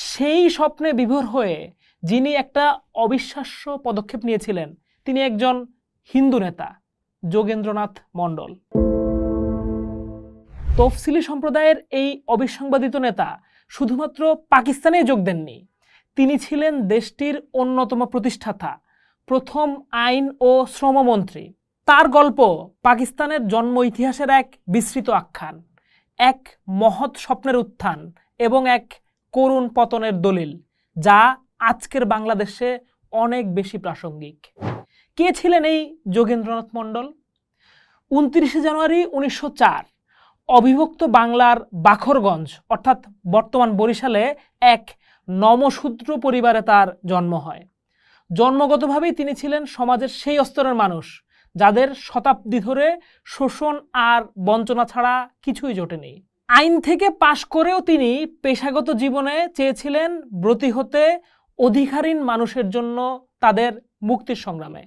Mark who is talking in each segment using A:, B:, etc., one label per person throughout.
A: সেই স্বপ্নে বিভোর হয়ে যিনি একটা অবিশ্বাস্য পদক্ষেপ নিয়েছিলেন তিনি একজন হিন্দু নেতা যোগেন্দ্রনাথ মণ্ডল। তফসিলি সম্প্রদায়ের এই অবিসংবাদিত নেতা শুধুমাত্র পাকিস্তানে যোগ দেননি, তিনি ছিলেন দেশটির অন্যতম প্রতিষ্ঠাতা, প্রথম আইন ও শ্রমমন্ত্রী। তার গল্প পাকিস্তানের জন্ম ইতিহাসের এক বিস্তৃত আখ্যান, এক মহৎ স্বপ্নের উত্থান এবং এক করুণ পতনের দলিল, যা আজকের বাংলাদেশে অনেক বেশি প্রাসঙ্গিক। কে ছিলেন এই যোগেন্দ্রনাথ মণ্ডল? 29 জানুয়ারি 1904 অবিভক্ত বাংলার বাখরগঞ্জ অর্থাৎ বর্তমান বরিশালে এক নমশূদ্র পরিবারে তার জন্ম হয়। জন্মগতভাবেই তিনি ছিলেন সমাজের সেই স্তরের মানুষ যাদের শতাব্দী ধরে শোষণ আর বঞ্চনা ছাড়া কিছুই জোটেনি। আইন থেকে পাশ করেও তিনি পেশাগত জীবনে চেয়েছিলেন ব্রতী হতে অধিকারহীন মানুষের জন্য তাদের মুক্তির সংগ্রামে।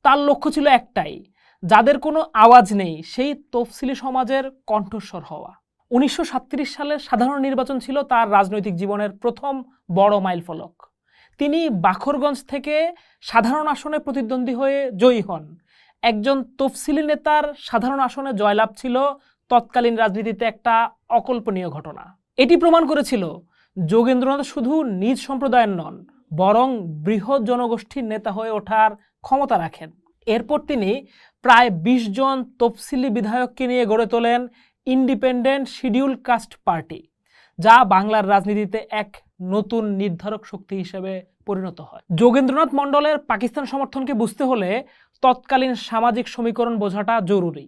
A: তার লক্ষ্য ছিল একটাই, যাদের কোনো আওয়াজ নেই সেই তফসিলি সমাজের কণ্ঠস্বর হওয়া। 1937 সালের সাধারণ নির্বাচন ছিল তার রাজনৈতিক জীবনের প্রথম বড় মাইলফলক। তিনি বাখরগঞ্জ থেকে সাধারণ আসনে প্রতিদ্বন্দ্বী হয়ে জয়ী হন। একজন তফসিলি নেতার সাধারণ আসনে জয়লাভ ছিল তৎকালীন রাজনীতিতে একটা অকল্পনীয় ঘটনা। এটি প্রমাণ করেছিল যোগেন্দ্রনাথ শুধু নিজ সম্প্রদায়ের নন, বরং বৃহৎ জনগোষ্ঠীর নেতা হয়ে ওঠার ক্ষমতা রাখেন। এরপর তিনি প্রায় 20 জন তফসিলি বিধায়ককে নিয়ে গড়ে তোলেন ইন্ডিপেন্ডেন্ট শিডিউল কাস্ট পার্টি, যা বাংলার রাজনীতিতে এক নতুন নির্ধারক শক্তি হিসেবে পরিণত হয়। যোগেন্দ্রনাথ মণ্ডলের পাকিস্তান সমর্থনকে বুঝতে হলে তৎকালীন সামাজিক সমীকরণ বোঝাটা জরুরি।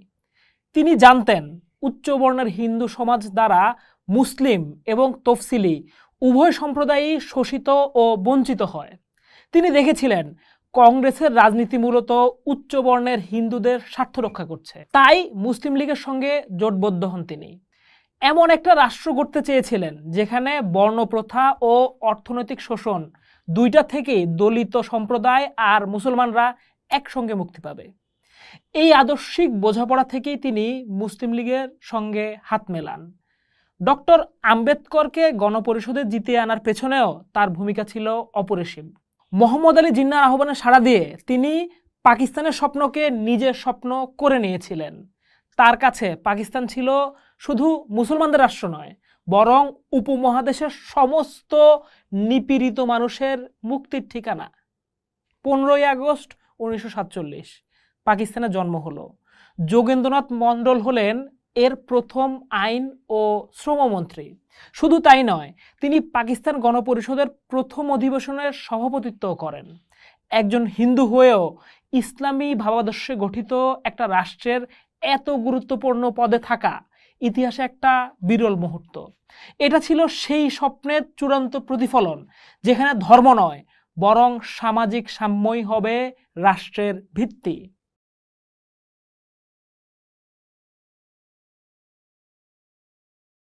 A: তিনি জানতেন উচ্চ বর্ণের হিন্দু সমাজ দ্বারা মুসলিম এবং তফসিলি উভয় সম্প্রদায়ই শোষিত ও বঞ্চিত হয়। তিনি দেখেছিলেন কংগ্রেসের রাজনীতি মূলত উচ্চ বর্ণের হিন্দুদের স্বার্থ রক্ষা করছে, তাই মুসলিম লীগের সঙ্গে জোটবদ্ধ হন তিনি। এমন একটা রাষ্ট্র গড়তে চেয়েছিলেন যেখানে বর্ণপ্রথা ও অর্থনৈতিক শোষণ দুইটা থেকেই দলিত সম্প্রদায় আর মুসলমানরা একসঙ্গে মুক্তি পাবে। এই আদর্শিক বোঝাপড়া থেকেই তিনি মুসলিম লীগের সঙ্গে হাত মেলান। ডক্টর আম্বেদকরকে গণপরিষদে জিতিয়ে আনার পেছনেও তার ভূমিকা ছিল অপরিসীম। মোহাম্মদ আলী জিন্নাহর আহ্বানে সাড়া দিয়ে তিনি পাকিস্তানের স্বপ্নকে নিজের স্বপ্ন করে নিয়েছিলেন। তার কাছে পাকিস্তান ছিল শুধু মুসলমানদের রাষ্ট্র নয়, বরং উপমহাদেশের সমস্ত নিপীড়িত মানুষের মুক্তির ঠিকানা। 15ই আগস্ট 1947 পাকিস্তানে জন্ম হলো। যোগেন্দ্রনাথ মণ্ডল হলেন এর প্রথম আইন ও শ্রমমন্ত্রী। শুধু তাই নয়, তিনি পাকিস্তান গণপরিষদের প্রথম অধিবেশনের সভাপতিত্ব করেন। একজন হিন্দু হয়েও ইসলামী ভাবাদর্শে গঠিত একটা রাষ্ট্রের এত গুরুত্বপূর্ণ পদে থাকা ইতিহাসে একটা বিরল মুহূর্ত। এটা ছিল সেই স্বপ্নের চূড়ান্ত প্রতিফলন, যেখানে ধর্ম নয় বরং সামাজিক সাম্যই হবে রাষ্ট্রের ভিত্তি।